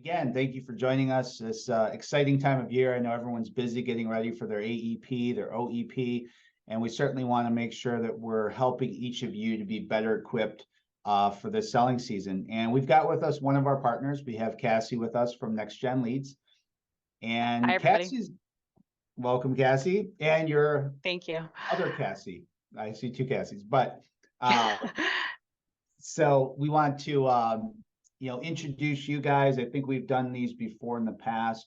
again, thank you for joining us this exciting time of year. I know everyone's busy getting ready for their AEP, their OEP, and we certainly want to make sure that we're helping each of you to be better equipped for this selling season. And we've got with us one of our partners. We have Cassie with us from NextGen Leads. And Hi, everybody. Welcome, Cassie, and your Thank you. other Cassie. I see two Cassies, but so we want to introduce you guys. I think we've done these before in the past,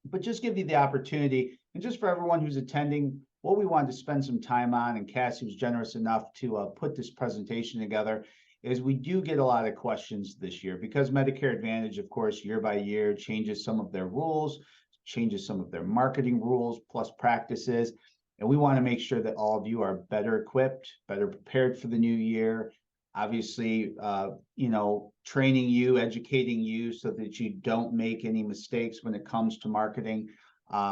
but just give you the opportunity, and just for everyone who's attending, what we wanted to spend some time on, and Cassie was generous enough to put this presentation together, is we do get a lot of questions this year because Medicare Advantage, of course, year by year changes some of their rules, changes some of their marketing rules plus practices. And we want to make sure that all of you are better equipped, better prepared for the new year. Obviously, training you, educating you so that you don't make any mistakes when it comes to marketing.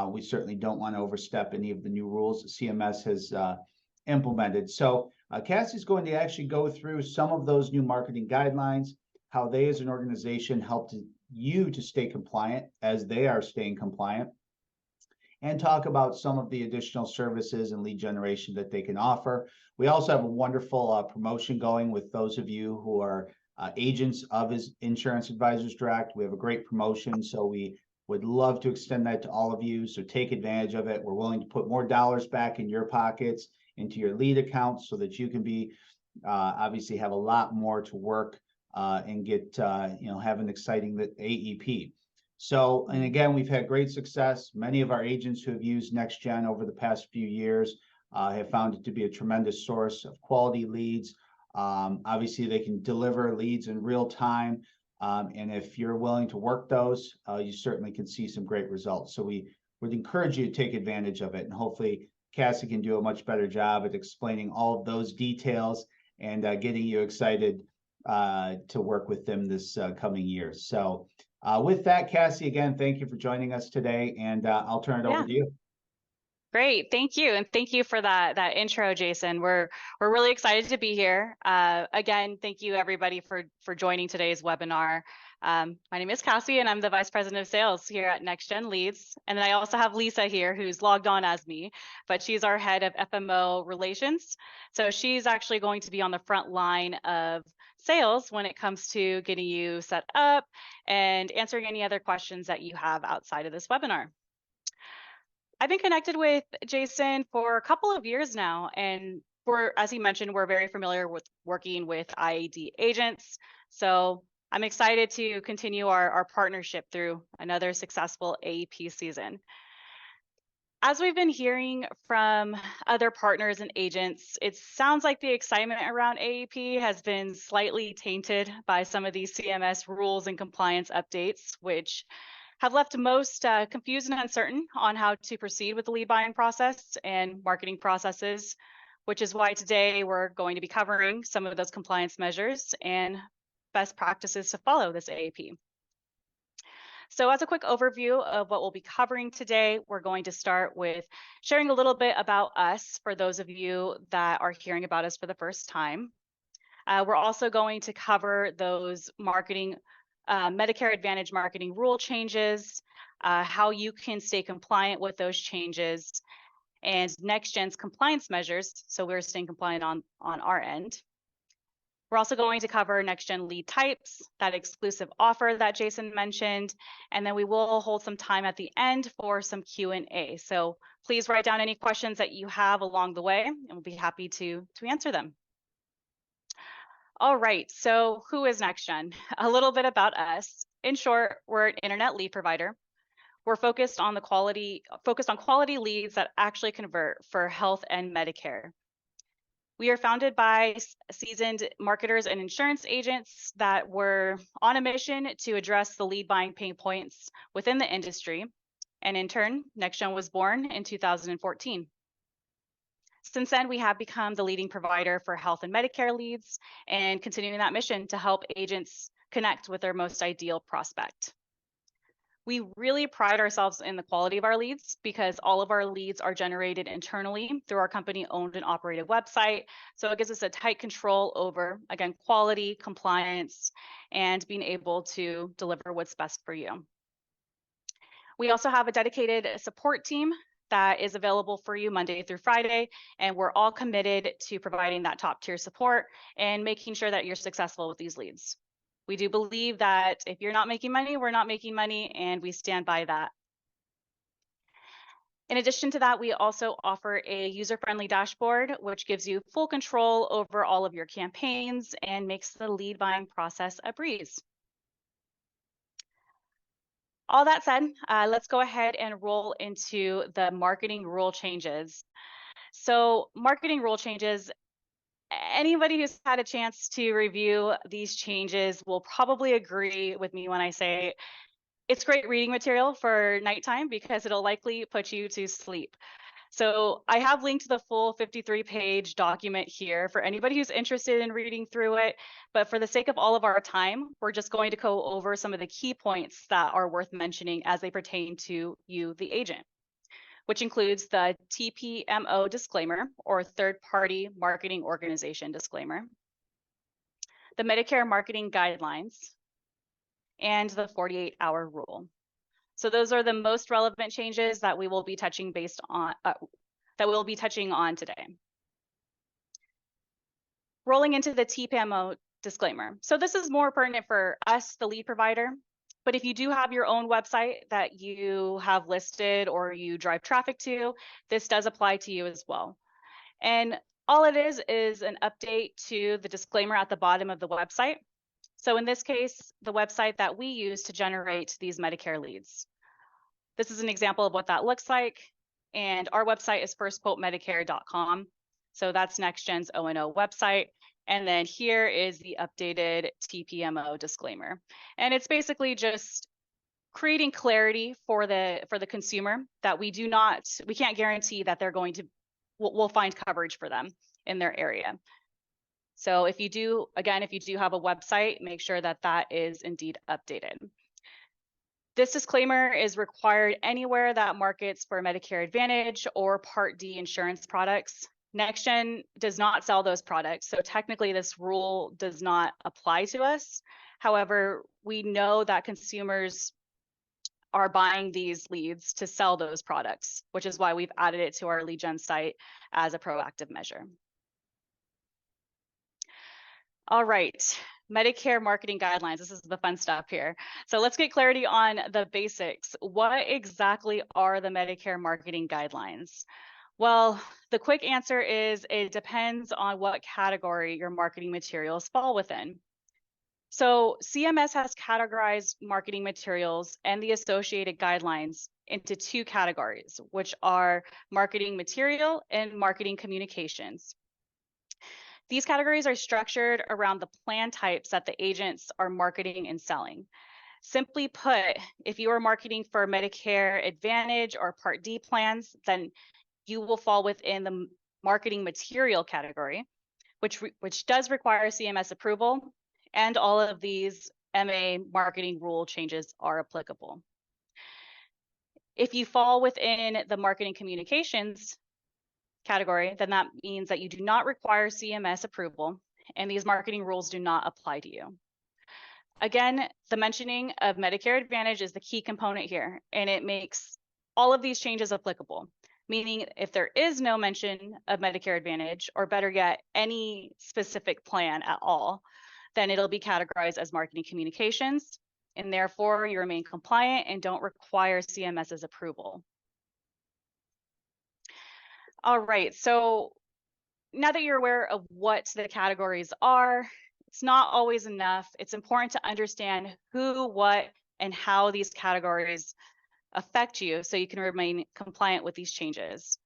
We certainly don't want to overstep any of the new rules that CMS has implemented. So Cassie's going to actually go through some of those new marketing guidelines, how they as an organization help you to stay compliant as they are staying compliant, and talk about some of the additional services and lead generation that they can offer. We also have a wonderful promotion going with those of you who are agents of his Insurance Advisors Direct. We have a great promotion, so we would love to extend that to all of you. So take advantage of it. We're willing to put more dollars back in your pockets, into your lead accounts, so that you can be obviously have a lot more to work and get have an exciting AEP. So, and again, we've had great success. Many of our agents who have used NextGen over the past few years have found it to be a tremendous source of quality leads. Obviously, they can deliver leads in real time. And if you're willing to work those, you certainly can see some great results. So we would encourage you to take advantage of it. And hopefully Cassie can do a much better job at explaining all of those details and getting you excited to work with them this coming year. So with that, Cassie, again, thank you for joining us today, and I'll turn it over to you. Great, thank you, and thank you for that intro, Jason. We're really excited to be here. Again, thank you everybody for joining today's webinar. My name is Cassie, and I'm the Vice President of Sales here at NextGen Leads. And then I also have Lisa here, who's logged on as me, but she's our head of FMO Relations. So she's actually going to be on the front line of sales when it comes to getting you set up and answering any other questions that you have outside of this webinar. I've been connected with Jason for a couple of years now, and as he mentioned, we're very familiar with working with IAD agents. So I'm excited to continue our partnership through another successful AEP season. As we've been hearing from other partners and agents, it sounds like the excitement around AEP has been slightly tainted by some of these CMS rules and compliance updates, which have left most confused and uncertain on how to proceed with the lead buying process and marketing processes, which is why today we're going to be covering some of those compliance measures and best practices to follow this AEP. So as a quick overview of what we'll be covering today, we're going to start with sharing a little bit about us for those of you that are hearing about us for the first time. We're also going to cover those Medicare Advantage marketing rule changes, how you can stay compliant with those changes, and NextGen's compliance measures, so we're staying compliant on our end. We're also going to cover NextGen lead types, that exclusive offer that Jason mentioned, and then we will hold some time at the end for some Q&A. So please write down any questions that you have along the way, and we'll be happy to answer them. All right, so who is NextGen? A little bit about us. In short, we're an internet lead provider. We're focused on quality leads that actually convert for health and Medicare. We are founded by seasoned marketers and insurance agents that were on a mission to address the lead buying pain points within the industry. And in turn, NextGen was born in 2014. Since then, we have become the leading provider for health and Medicare leads and continuing that mission to help agents connect with their most ideal prospect. We really pride ourselves in the quality of our leads because all of our leads are generated internally through our company-owned and operated website. So it gives us a tight control over, again, quality, compliance, and being able to deliver what's best for you. We also have a dedicated support team that is available for you Monday through Friday, and we're all committed to providing that top tier support and making sure that you're successful with these leads. We do believe that if you're not making money, we're not making money, and we stand by that. In addition to that, we also offer a user-friendly dashboard, which gives you full control over all of your campaigns and makes the lead buying process a breeze. All that said, let's go ahead and roll into the marketing rule changes. So marketing rule changes, anybody who's had a chance to review these changes will probably agree with me when I say it's great reading material for nighttime because it'll likely put you to sleep. So I have linked the full 53-page document here for anybody who's interested in reading through it. But for the sake of all of our time, we're just going to go over some of the key points that are worth mentioning as they pertain to you, the agent, which includes the TPMO disclaimer, or third-party marketing organization disclaimer, the Medicare marketing guidelines, and the 48-hour rule. So those are the most relevant changes that we will be touching on today. Rolling into the TPMO disclaimer. So this is more pertinent for us, the lead provider, but if you do have your own website that you have listed or you drive traffic to, this does apply to you as well. And all it is an update to the disclaimer at the bottom of the website. So in this case, the website that we use to generate these Medicare leads. This is an example of what that looks like. And our website is firstquotemedicare.com. So that's NextGen's O&O website. And then here is the updated TPMO disclaimer. And it's basically just creating clarity for the consumer that we can't guarantee that they're going to, we'll find coverage for them in their area. So if you do have a website, make sure that that is indeed updated. This disclaimer is required anywhere that markets for Medicare Advantage or Part D insurance products. NextGen does not sell those products, so technically this rule does not apply to us. However, we know that consumers are buying these leads to sell those products, which is why we've added it to our lead gen site as a proactive measure. All right, Medicare marketing guidelines. This is the fun stuff here. So let's get clarity on the basics. What exactly are the Medicare marketing guidelines? Well, the quick answer is it depends on what category your marketing materials fall within. So CMS has categorized marketing materials and the associated guidelines into two categories, which are marketing material and marketing communications. These categories are structured around the plan types that the agents are marketing and selling. Simply put, if you are marketing for Medicare Advantage or Part D plans, then you will fall within the marketing material category, which does require CMS approval, and all of these MA marketing rule changes are applicable. If you fall within the marketing communications category, then that means that you do not require CMS approval and these marketing rules do not apply to you. Again, the mentioning of Medicare Advantage is the key component here, and it makes all of these changes applicable, meaning if there is no mention of Medicare Advantage, or better yet, any specific plan at all, then it'll be categorized as marketing communications, and therefore you remain compliant and don't require CMS's approval. All right, so now that you're aware of what the categories are, it's not always enough. It's important to understand who, what, and how these categories affect you so you can remain compliant with these changes.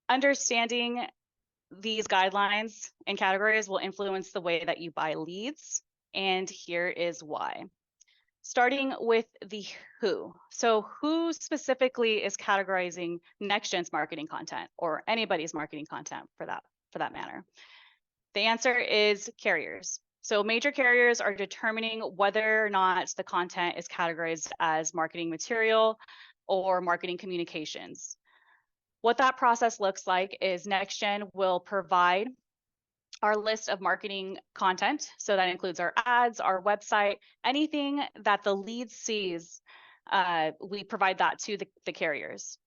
Understanding these guidelines and categories will influence the way that you buy leads, and here is why. Starting with the who. So who specifically is categorizing NextGen's marketing content, or anybody's marketing content for that matter? The answer is carriers. So major carriers are determining whether or not the content is categorized as marketing material or marketing communications. What that process looks like is NextGen will provide our list of marketing content. So that includes our ads, our website, anything that the lead sees, we provide that to the carriers.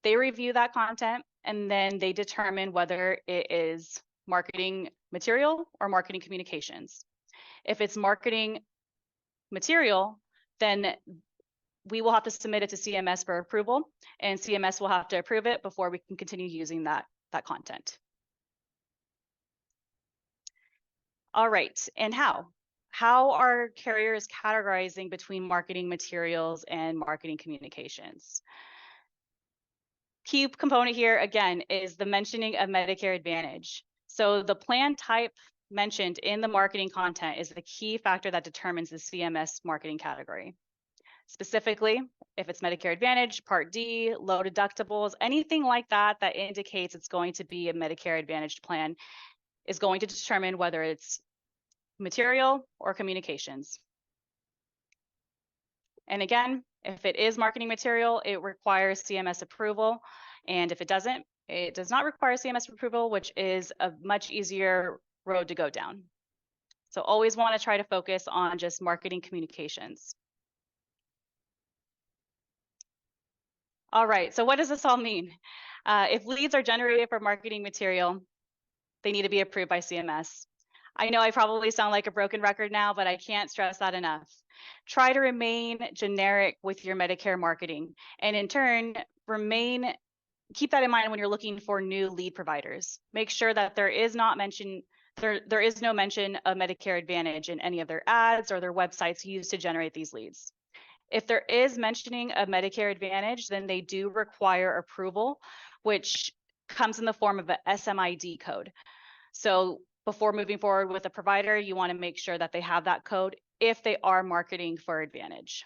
They review that content and then they determine whether it is marketing material or marketing communications. If it's marketing material, then we will have to submit it to CMS for approval, and CMS will have to approve it before we can continue using that content. All right, and how? How are carriers categorizing between marketing materials and marketing communications? Key component here, again, is the mentioning of Medicare Advantage. So the plan type mentioned in the marketing content is the key factor that determines the CMS marketing category. Specifically, if it's Medicare Advantage, Part D, low deductibles, anything like that that indicates it's going to be a Medicare Advantage plan is going to determine whether it's material or communications. And again, if it is marketing material, it requires CMS approval. And if it doesn't, it does not require CMS approval, which is a much easier road to go down. So always want to try to focus on just marketing communications. All right, so what does this all mean? If leads are generated for marketing material, they need to be approved by CMS. I know I probably sound like a broken record now, but I can't stress that enough. Try to remain generic with your Medicare marketing, and in turn, keep that in mind when you're looking for new lead providers. Make sure that there is no mention of Medicare Advantage in any of their ads or their websites used to generate these leads. If there is mentioning of Medicare Advantage, then they do require approval, which comes in the form of a SMID code. So before moving forward with a provider, you want to make sure that they have that code if they are marketing for Advantage.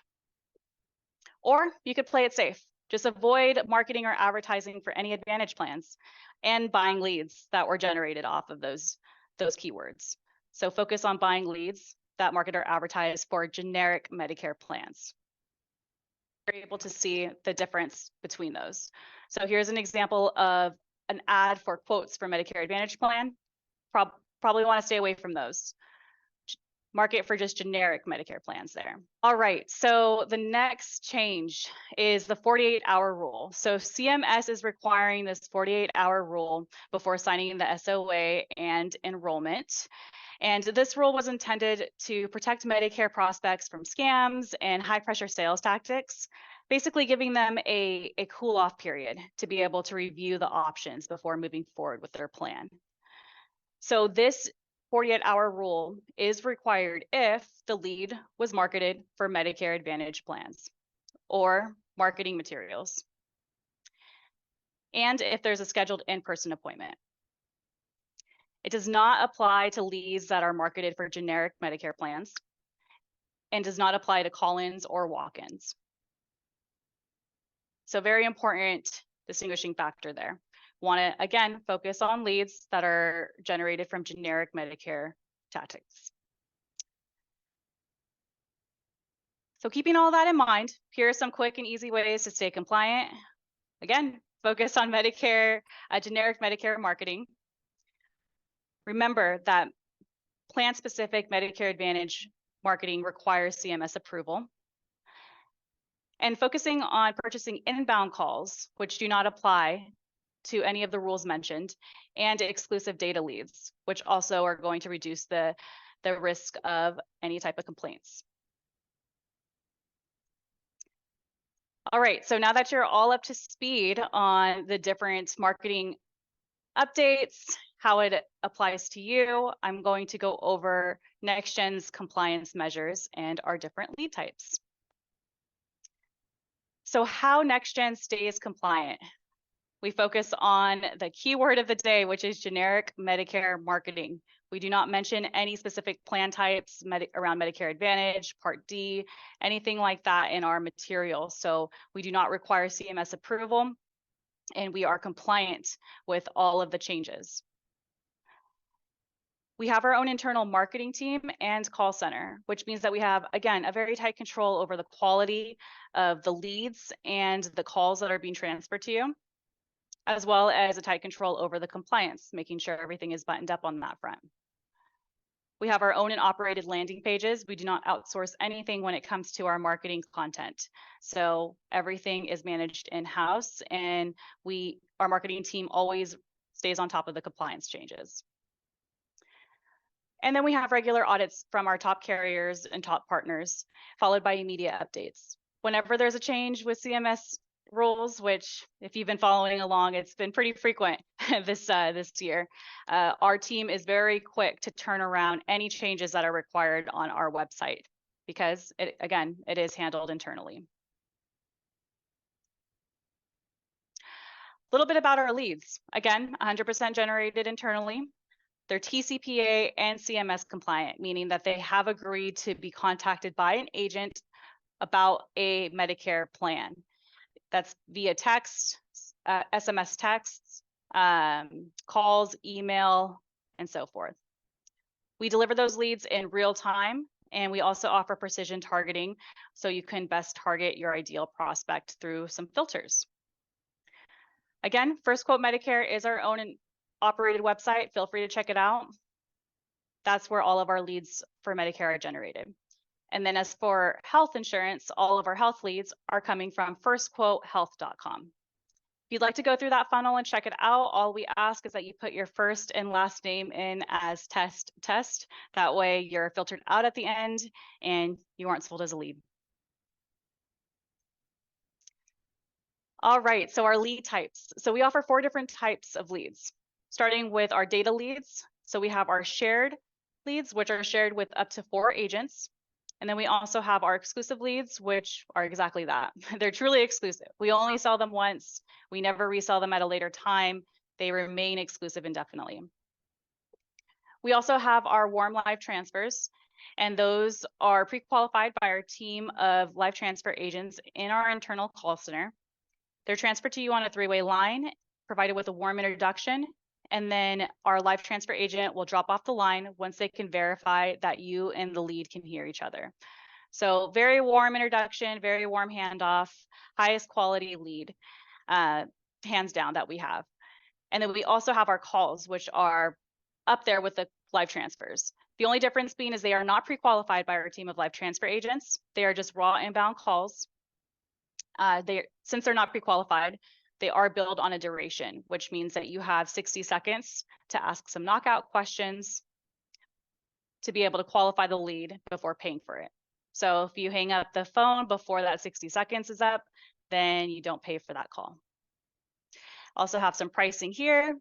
Or you could play it safe. Just avoid marketing or advertising for any Advantage plans and buying leads that were generated off of those keywords. So focus on buying leads that market or advertise for generic Medicare plans. You're able to see the difference between those. So here's an example of an ad for quotes for Medicare Advantage plan. Probably want to stay away from those. Market for just generic Medicare plans there. All right, so the next change is the 48-hour rule. So CMS is requiring this 48-hour rule before signing the SOA and enrollment. And this rule was intended to protect Medicare prospects from scams and high pressure sales tactics, basically giving them a cool-off period to be able to review the options before moving forward with their plan. So this 48-hour rule is required if the lead was marketed for Medicare Advantage plans or marketing materials, and if there's a scheduled in-person appointment. It does not apply to leads that are marketed for generic Medicare plans and does not apply to call-ins or walk-ins. So very important distinguishing factor there. Want to, again, focus on leads that are generated from generic Medicare tactics. So keeping all that in mind, here are some quick and easy ways to stay compliant. Again, focus on Medicare, generic Medicare marketing. Remember that plan-specific Medicare Advantage marketing requires CMS approval. And focusing on purchasing inbound calls, which do not apply to any of the rules mentioned, and exclusive data leads, which also are going to reduce the risk of any type of complaints. All right, so now that you're all up to speed on the different marketing updates, how it applies to you, I'm going to go over NextGen's compliance measures and our different lead types. So how NextGen stays compliant? We focus on the keyword of the day, which is generic Medicare marketing. We do not mention any specific plan types around Medicare Advantage, Part D, anything like that in our material. So we do not require CMS approval, and we are compliant with all of the changes. We have our own internal marketing team and call center, which means that we have, again, a very tight control over the quality of the leads and the calls that are being transferred to you, as well as a tight control over the compliance, making sure everything is buttoned up on that front. We have our own and operated landing pages. We do not outsource anything when it comes to our marketing content. So everything is managed in-house, and our marketing team always stays on top of the compliance changes. And then we have regular audits from our top carriers and top partners, followed by immediate updates. Whenever there's a change with CMS rules, which if you've been following along, it's been pretty frequent this year, our team is very quick to turn around any changes that are required on our website because it is handled internally. A little bit about our leads. Again, 100% generated internally. They're TCPA and CMS compliant, meaning that they have agreed to be contacted by an agent about a Medicare plan. That's via text, SMS texts, calls, email, and so forth. We deliver those leads in real time, and we also offer precision targeting so you can best target your ideal prospect through some filters. Again, First Quote Medicare is our own and operated website. Feel free to check it out. That's where all of our leads for Medicare are generated. And then as for health insurance, all of our health leads are coming from firstquotehealth.com. If you'd like to go through that funnel and check it out, all we ask is that you put your first and last name in as test. That way you're filtered out at the end and you aren't sold as a lead. All right, so our lead types. So we offer 4 different types of leads, starting with our data leads. So we have our shared leads, which are shared with up to 4 agents. And then we also have our exclusive leads, which are exactly that. They're truly exclusive. We only sell them once. We never resell them at a later time. They remain exclusive indefinitely. We also have our warm live transfers, and those are pre-qualified by our team of live transfer agents in our internal call center. They're transferred to you on a 3-way line, provided with a warm introduction, and then our live transfer agent will drop off the line once they can verify that you and the lead can hear each other. So very warm introduction, very warm handoff, highest quality lead, hands down, that we have. And then we also have our calls, which are up there with the live transfers. The only difference being is they are not pre-qualified by our team of live transfer agents. They are just raw inbound calls. Since they're not pre-qualified, they are billed on a duration, which means that you have 60 seconds to ask some knockout questions to be able to qualify the lead before paying for it. So if you hang up the phone before that 60 seconds is up, then you don't pay for that call. Also have some pricing here.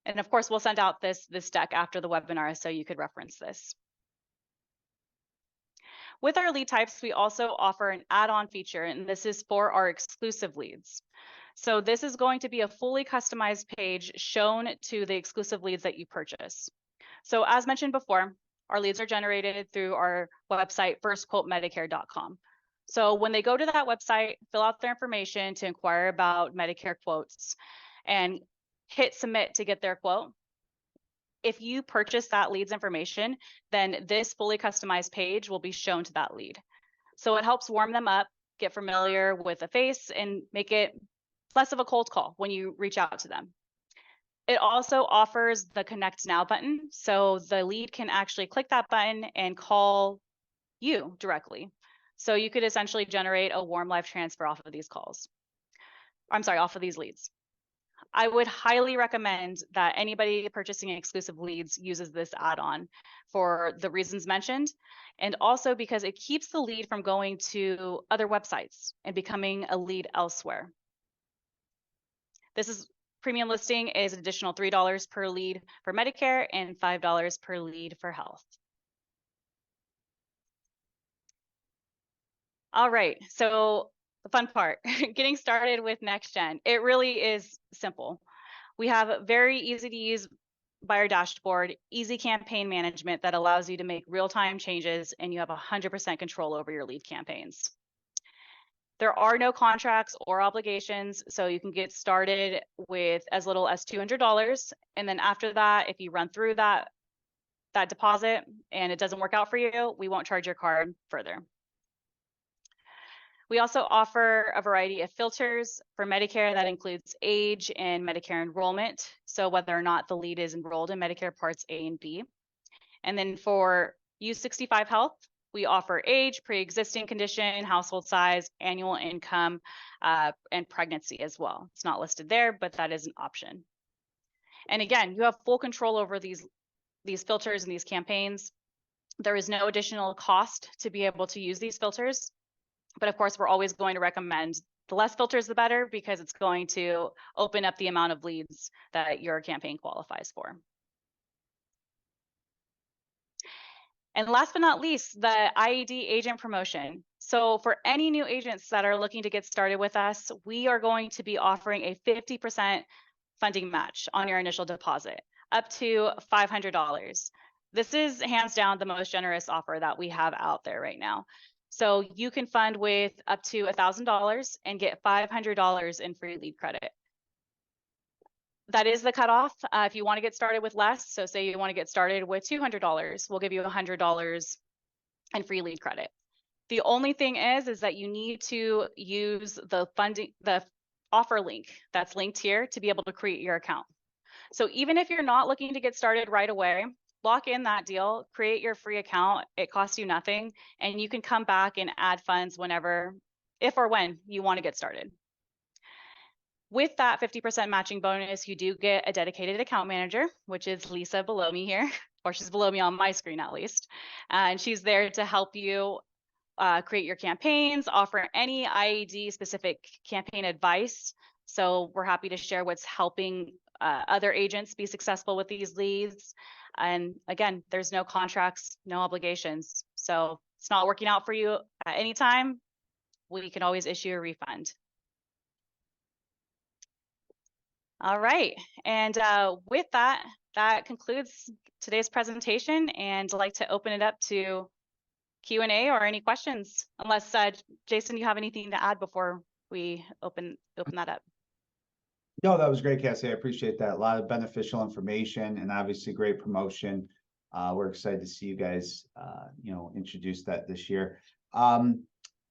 And of course, we'll send out this deck after the webinar so you could reference this. With our lead types, we also offer an add-on feature, and this is for our exclusive leads. So this is going to be a fully customized page shown to the exclusive leads that you purchase. So as mentioned before, our leads are generated through our website, firstquotemedicare.com. So when they go to that website, fill out their information to inquire about Medicare quotes and hit submit to get their quote. If you purchase that lead's information, then this fully customized page will be shown to that lead. So it helps warm them up, get familiar with the face, and make it less of a cold call when you reach out to them. It also offers the Connect Now button, so the lead can actually click that button and call you directly. So you could essentially generate a warm live transfer off of these calls. Off of these leads. I would highly recommend that anybody purchasing exclusive leads uses this add-on for the reasons mentioned, and also because it keeps the lead from going to other websites and becoming a lead elsewhere. Premium listing is an additional $3 per lead for Medicare and $5 per lead for health. All right, so the fun part, getting started with NextGen. It really is simple. We have very easy to use buyer dashboard, easy campaign management that allows you to make real-time changes, and you have 100% control over your lead campaigns. There are no contracts or obligations, so you can get started with as little as $200. And then after that, if you run through that deposit and it doesn't work out for you, we won't charge your card further. We also offer a variety of filters for Medicare that includes age and Medicare enrollment, so whether or not the lead is enrolled in Medicare Parts A and B. And then for U65 Health, we offer age, pre-existing condition, household size, annual income, and pregnancy as well. It's not listed there, but that is an option. And again, you have full control over these filters and these campaigns. There is no additional cost to be able to use these filters. But of course, we're always going to recommend the less filters, the better, because it's going to open up the amount of leads that your campaign qualifies for. And last but not least, the IED agent promotion. So for any new agents that are looking to get started with us, we are going to be offering a 50% funding match on your initial deposit, up to $500. This is hands down the most generous offer that we have out there right now. So you can fund with up to $1,000 and get $500 in free lead credit. That is the cutoff. If you want to get started with less, so say you want to get started with $200, we'll give you $100 in free lead credit. The only thing is that you need to use the offer link that's linked here to be able to create your account. So even if you're not looking to get started right away, lock in that deal, create your free account. It costs you nothing, and you can come back and add funds whenever, if or when you want to get started. With that 50% matching bonus, you do get a dedicated account manager, which is Lisa below me here, or she's below me on my screen at least. And she's there to help you create your campaigns, offer any IED specific campaign advice. So we're happy to share what's helping other agents be successful with these leads. And again, there's no contracts, no obligations. So if it's not working out for you at any time, we can always issue a refund. All right, and with that, that concludes today's presentation, and I'd like to open it up to Q&A or any questions, unless Jason, you have anything to add before we open that up? No, that was great, Cassie. I appreciate that. A lot of beneficial information and obviously great promotion. We're excited to see you guys, introduce that this year.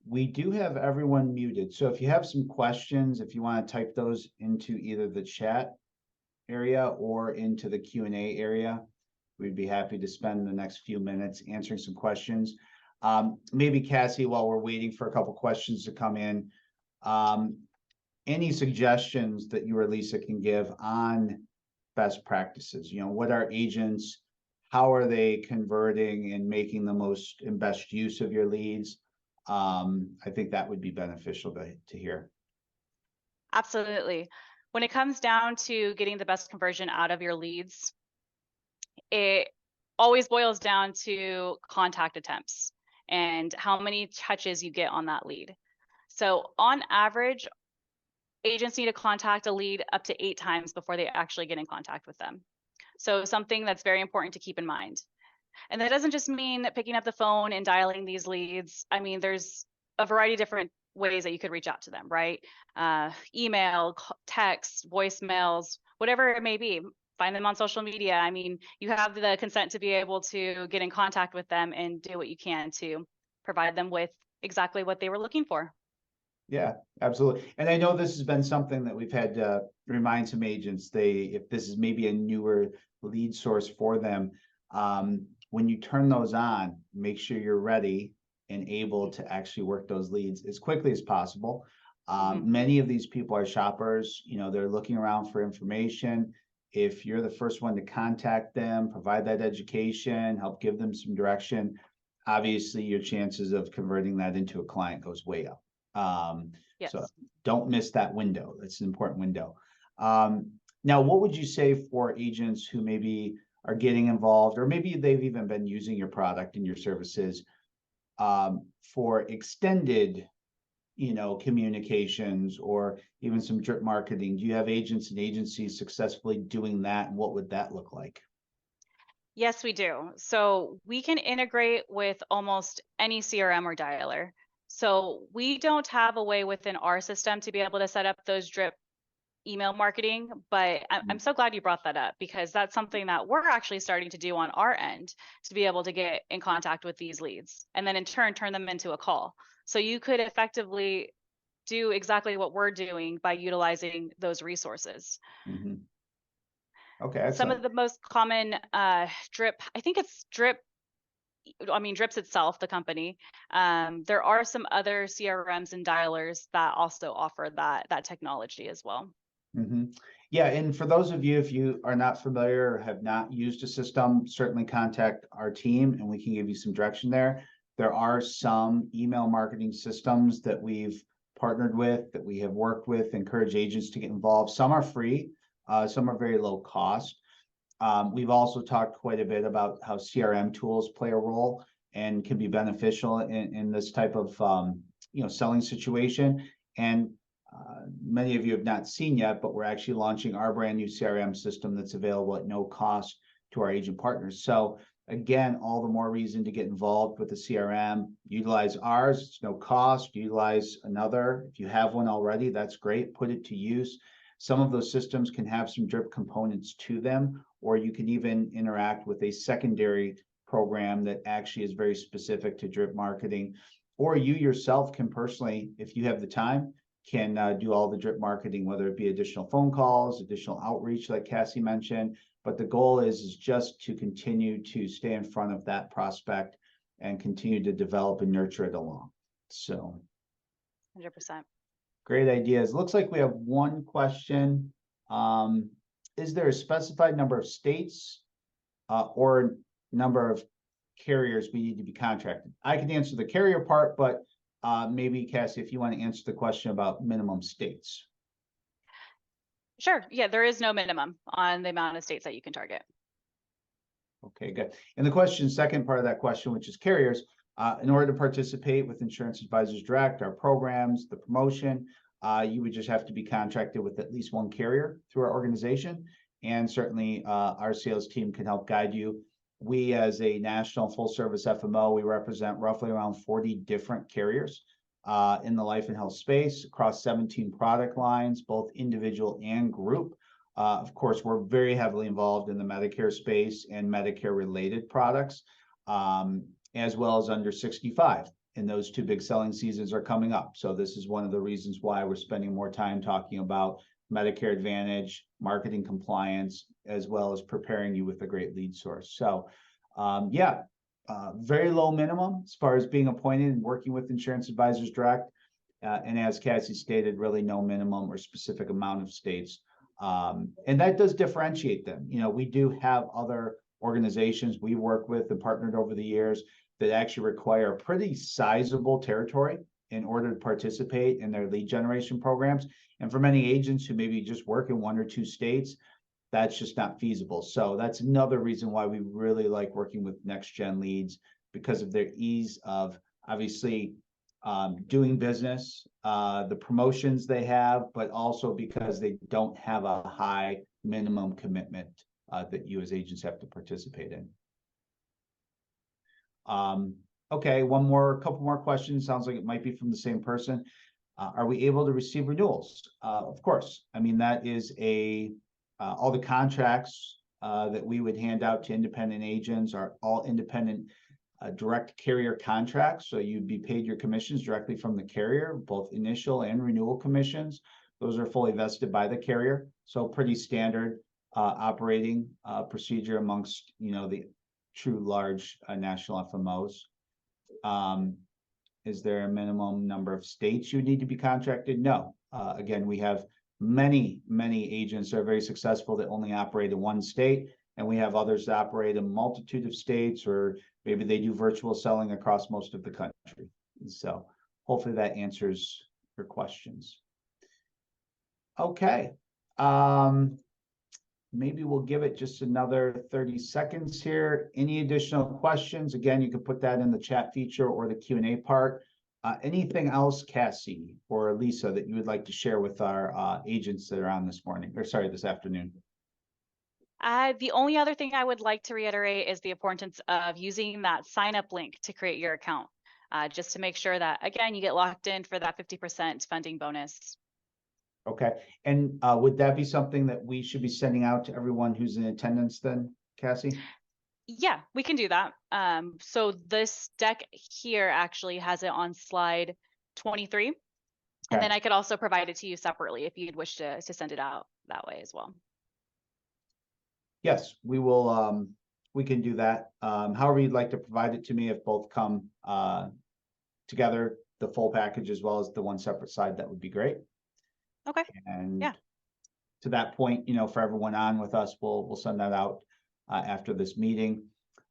We do have everyone muted. So if you have some questions, if you want to type those into either the chat area or into the Q&A area, we'd be happy to spend the next few minutes answering some questions. Maybe Cassie, while we're waiting for a couple questions to come in, any suggestions that you or Lisa can give on best practices? What are agents, how are they converting and making the most and best use of your leads? I think that would be beneficial to hear. Absolutely. When it comes down to getting the best conversion out of your leads, it always boils down to contact attempts and how many touches you get on that lead. So on average, agents need to contact a lead up to 8 times before they actually get in contact with them. So something that's very important to keep in mind. And that doesn't just mean picking up the phone and dialing these leads. I mean, there's a variety of different ways that you could reach out to them, right? Email, text, voicemails, whatever it may be. Find them on social media. I mean, you have the consent to be able to get in contact with them and do what you can to provide them with exactly what they were looking for. Yeah, absolutely. And I know this has been something that we've had to remind some agents, if this is maybe a newer lead source for them, when you turn those on, make sure you're ready and able to actually work those leads as quickly as possible. Many of these people are shoppers, they're looking around for information. If you're the first one to contact them, provide that education, help give them some direction, obviously your chances of converting that into a client goes way up. Yes. So don't miss that window. That's an important window. Now, what would you say for agents who maybe are getting involved, or maybe they've even been using your product and your services for extended, communications or even some drip marketing? Do you have agents and agencies successfully doing that? And what would that look like? Yes, we do. So we can integrate with almost any CRM or dialer. So we don't have a way within our system to be able to set up those drip email marketing, but I'm so glad you brought that up, because that's something that we're actually starting to do on our end to be able to get in contact with these leads and then in turn turn them into a call. So you could effectively do exactly what we're doing by utilizing those resources. Okay, Some excellent. of the most common drip, I think it's drip. I mean, Drips itself, the company. There are some other CRMs and dialers that also offer that technology as well. Yeah, and for those of you, if you are not familiar or have not used a system, certainly contact our team and we can give you some direction there. There are some email marketing systems that we've partnered with, that we have worked with, encourage agents to get involved. Some are free, some are very low cost. We've also talked quite a bit about how CRM tools play a role and can be beneficial in this type of selling situation. And many of you have not seen yet, but we're actually launching our brand new CRM system that's available at no cost to our agent partners. So again, all the more reason to get involved with the CRM. Utilize ours, it's no cost. Utilize another. If you have one already, that's great. Put it to use. Some of those systems can have some drip components to them, or you can even interact with a secondary program that actually is very specific to drip marketing. Or you yourself can personally, if you have the time, can do all the drip marketing, whether it be additional phone calls, additional outreach, like Cassie mentioned. But the goal is just to continue to stay in front of that prospect and continue to develop and nurture it along. So 100%. great ideas. Looks like we have one question. Is there a specified number of states or number of carriers we need to be contracted? I can answer the carrier part, but maybe Cassie, if you want to answer the question about minimum states. Sure. Yeah, there is no minimum on the amount of states that you can target. Okay, good. And the question, second part of that question, which is carriers, in order to participate with Insurance Advisors Direct, our programs, the promotion, you would just have to be contracted with at least one carrier through our organization. And certainly our sales team can help guide you. We, as a national full service FMO, we represent roughly around 40 different carriers in the life and health space across 17 product lines, both individual and group. Of course, we're very heavily involved in the Medicare space and Medicare related products, as well as under 65. And those two big selling seasons are coming up. So this is one of the reasons why we're spending more time talking about Medicare Advantage, marketing compliance, as well as preparing you with a great lead source. So very low minimum as far as being appointed and working with Insurance Advisors Direct. And as Cassie stated, really no minimum or specific amount of states. And that does differentiate them. You know, we do have other organizations we work with and partnered over the years that actually require a pretty sizable territory in order to participate in their lead generation programs. And for many agents who maybe just work in one or two states, that's just not feasible. So that's another reason why we really like working with NextGen leads, because of their ease of obviously doing business, the promotions they have, but also because they don't have a high minimum commitment that you as agents have to participate in. Okay, couple more questions. Sounds like it might be from the same person. Are we able to receive renewals? Of course. I mean, that is all the contracts that we would hand out to independent agents are all independent direct carrier contracts. So you'd be paid your commissions directly from the carrier, both initial and renewal commissions. Those are fully vested by the carrier. So pretty standard operating procedure amongst, the true large national FMOs. Is there a minimum number of states you need to be contracted? No. Again, we have many agents that are very successful that only operate in one state, and we have others that operate in a multitude of states, or maybe they do virtual selling across most of the country. And so hopefully that answers your questions. Okay. Maybe we'll give it just another 30 seconds here. Any additional questions? Again, you can put that in the chat feature or the Q&A part. Anything else, Cassie or Lisa, that you would like to share with our agents that are on this afternoon? The only other thing I would like to reiterate is the importance of using that sign up link to create your account, just to make sure that, again, you get locked in for that 50% funding bonus. Okay. And would that be something that we should be sending out to everyone who's in attendance then, Cassie? Yeah, we can do that. So this deck here actually has it on slide 23. Okay. And then I could also provide it to you separately if you'd wish to send it out that way as well. Yes, we will, we can do that. However you'd like to provide it to me, if both come together, the full package as well as the one separate side, that would be great. Okay. And Yeah. to that point, you know, for everyone on with us, we'll send that out after this meeting.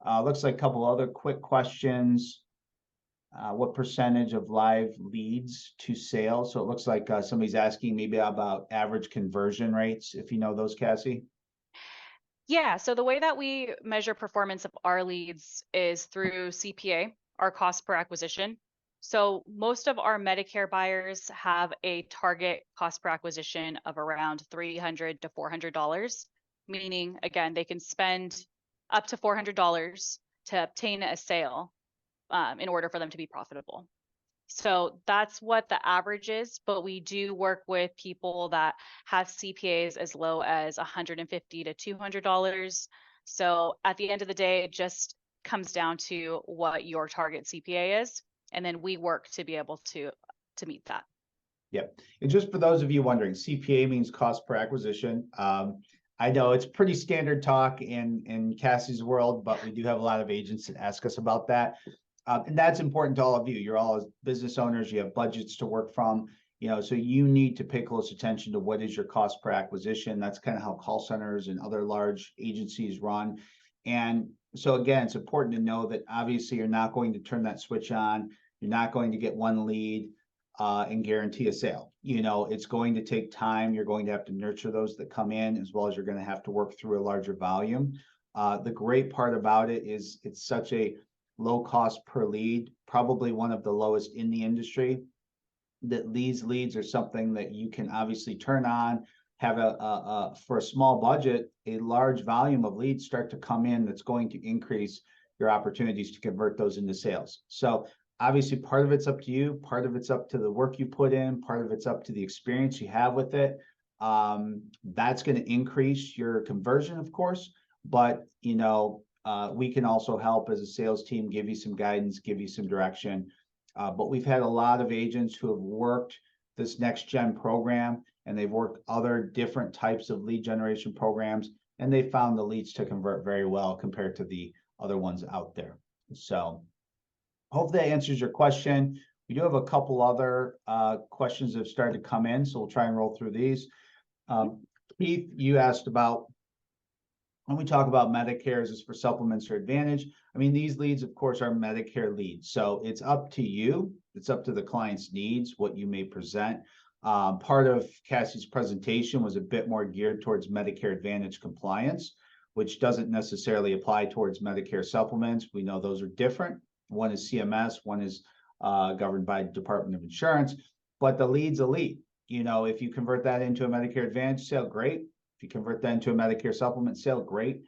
Looks like a couple other quick questions. What percentage of live leads to sales? So it looks like somebody's asking maybe about average conversion rates, if you know those, Cassie. Yeah, so the way that we measure performance of our leads is through CPA, our cost per acquisition. So most of our Medicare buyers have a target cost per acquisition of around $300 to $400, meaning again, they can spend up to $400 to obtain a sale in order for them to be profitable. So that's what the average is, but we do work with people that have CPAs as low as $150 to $200. So at the end of the day, it just comes down to what your target CPA is, and then we work to be able to meet that. Yep. And just for those of you wondering, CPA means cost per acquisition. I know it's pretty standard talk in Cassie's world, but we do have a lot of agents that ask us about that. And that's important to all of you. You're all business owners, you have budgets to work from, you know, so you need to pay close attention to what is your cost per acquisition. That's kind of how call centers and other large agencies run. And so again, it's important to know that obviously you're not going to turn that switch on. You're not going to get one lead and guarantee a sale. You know, it's going to take time. You're going to have to nurture those that come in, as well as you're going to have to work through a larger volume. The great part about it is it's such a low cost per lead, probably one of the lowest in the industry, that these leads are something that you can obviously turn on, have for a small budget, a large volume of leads start to come in that's going to increase your opportunities to convert those into sales. So obviously part of it's up to you, part of it's up to the work you put in, part of it's up to the experience you have with it. That's going to increase your conversion, of course, but you know, we can also help as a sales team, give you some guidance, give you some direction. But we've had a lot of agents who have worked this NextGen program, and they've worked other different types of lead generation programs, and they found the leads to convert very well compared to the other ones out there. So hopefully that answers your question. We do have a couple other questions that have started to come in, so we'll try and roll through these. Keith, you asked about, when we talk about Medicare, is this for supplements or Advantage? I mean, these leads, of course, are Medicare leads. So it's up to you. It's up to the client's needs, what you may present. Part of Cassie's presentation was a bit more geared towards Medicare Advantage compliance, which doesn't necessarily apply towards Medicare supplements. We know those are different. One is CMS, one is governed by Department of Insurance, but the lead's a lead. You know, if you convert that into a Medicare Advantage sale, great. If you convert that into a Medicare supplement sale, great.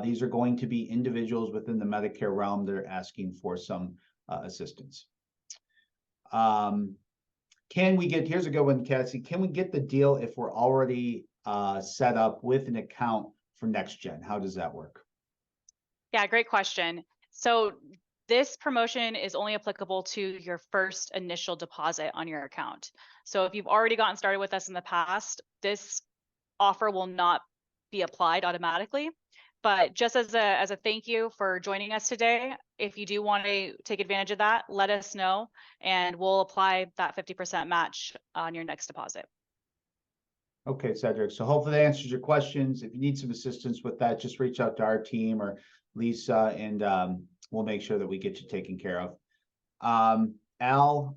These are going to be individuals within the Medicare realm that are asking for some assistance. Can we get, here's a good one, Cassie, can we get the deal if we're already set up with an account for NextGen? How does that work? Yeah, great question. So this promotion is only applicable to your first initial deposit on your account. So if you've already gotten started with us in the past, this offer will not be applied automatically. But just as a thank you for joining us today, if you do want to take advantage of that, let us know and we'll apply that 50% match on your next deposit. Okay, Cedric. So hopefully that answers your questions. If you need some assistance with that, just reach out to our team or Lisa, and we'll make sure that we get you taken care of. Al,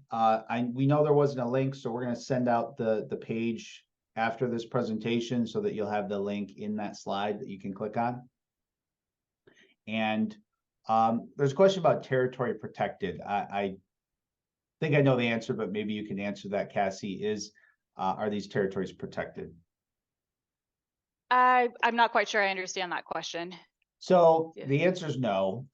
we know there wasn't a link, so we're going to send out the page after this presentation so that you'll have the link in that slide that you can click on. And there's a question about territory protected. I think I know the answer, but maybe you can answer that, Cassie. Are these territories protected? I'm not quite sure I understand that question. So the answer is no.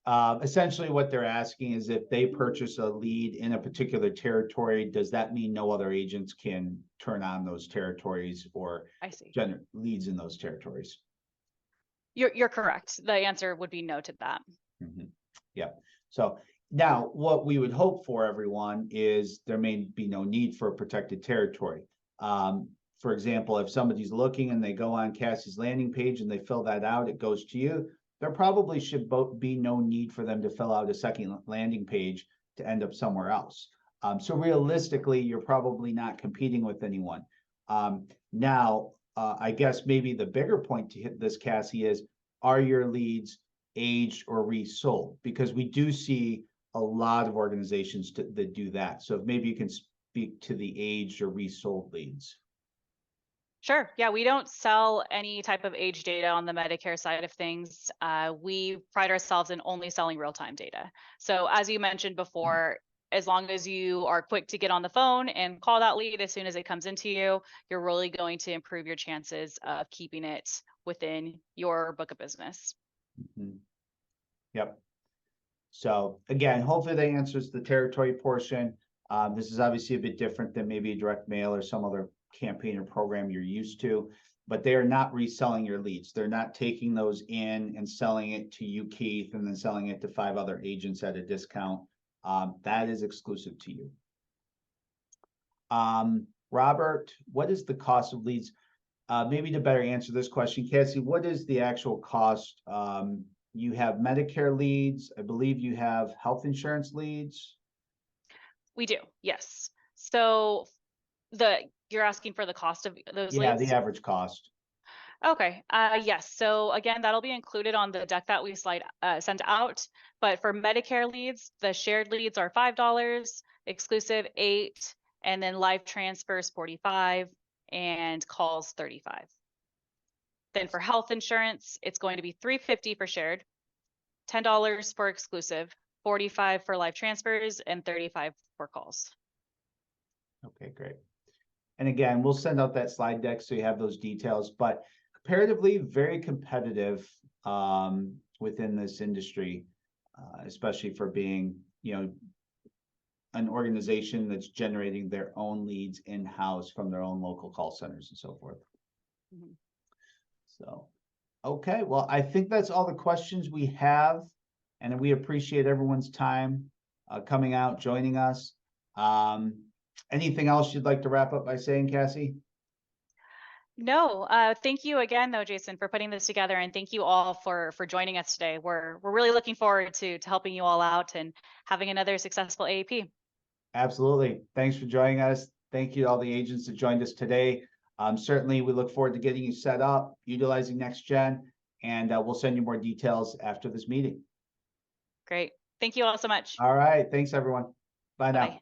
Essentially what they're asking is, if they purchase a lead in a particular territory, does that mean no other agents can turn on those territories or generate leads in those territories? You're correct. The answer would be no to that. Mm-hmm. Yeah. So now what we would hope for, everyone, is there may be no need for a protected territory. for example, if somebody's looking and they go on Cassie's landing page and they fill that out, it goes to you. There probably should be no need for them to fill out a second landing page to end up somewhere else. So realistically, you're probably not competing with anyone. Now, I guess maybe the bigger point to hit this, Cassie, is are your leads aged or resold? Because we do see a lot of organizations that do that. So maybe you can speak to the aged or resold leads. Sure. Yeah, we don't sell any type of age data on the Medicare side of things. We pride ourselves in only selling real-time data. So as you mentioned before, as long as you are quick to get on the phone and call that lead as soon as it comes into you, you're really going to improve your chances of keeping it within your book of business. Mm-hmm. Yep. So again, hopefully that answers the territory portion. This is obviously a bit different than maybe a direct mail or some other campaign or program you're used to, but they are not reselling your leads. They're not taking those in and selling it to you, Keith, and then selling it to 5 other agents at a discount. That is exclusive to you. Robert, what is the cost of leads? Maybe to better answer this question, Cassie, what is the actual cost? You have Medicare leads. I believe you have health insurance leads. We do, yes. So you're asking for the cost of those leads? Yeah, the average cost. Okay. Yes. So again, that'll be included on the deck that we sent out. But for Medicare leads, the shared leads are $5, exclusive $8, and then live transfers $45, and calls $35. Then for health insurance, it's going to be $350 for shared, $10 for exclusive, $45 for live transfers, and $35 for calls. Okay, great. And again, we'll send out that slide deck so you have those details, but comparatively very competitive within this industry, especially for being, an organization that's generating their own leads in-house from their own local call centers and so forth. Mm-hmm. So, okay, well, I think that's all the questions we have, and we appreciate everyone's time coming out, joining us. Anything else you'd like to wrap up by saying, Cassie? No, thank you again, though, Jason, for putting this together, and thank you all for joining us today. We're really looking forward to helping you all out and having another successful AEP. Absolutely. Thanks for joining us. Thank you to all the agents that joined us today. Certainly, we look forward to getting you set up, utilizing NextGen, and we'll send you more details after this meeting. Great. Thank you all so much. All right. Thanks, everyone. Bye now. Bye.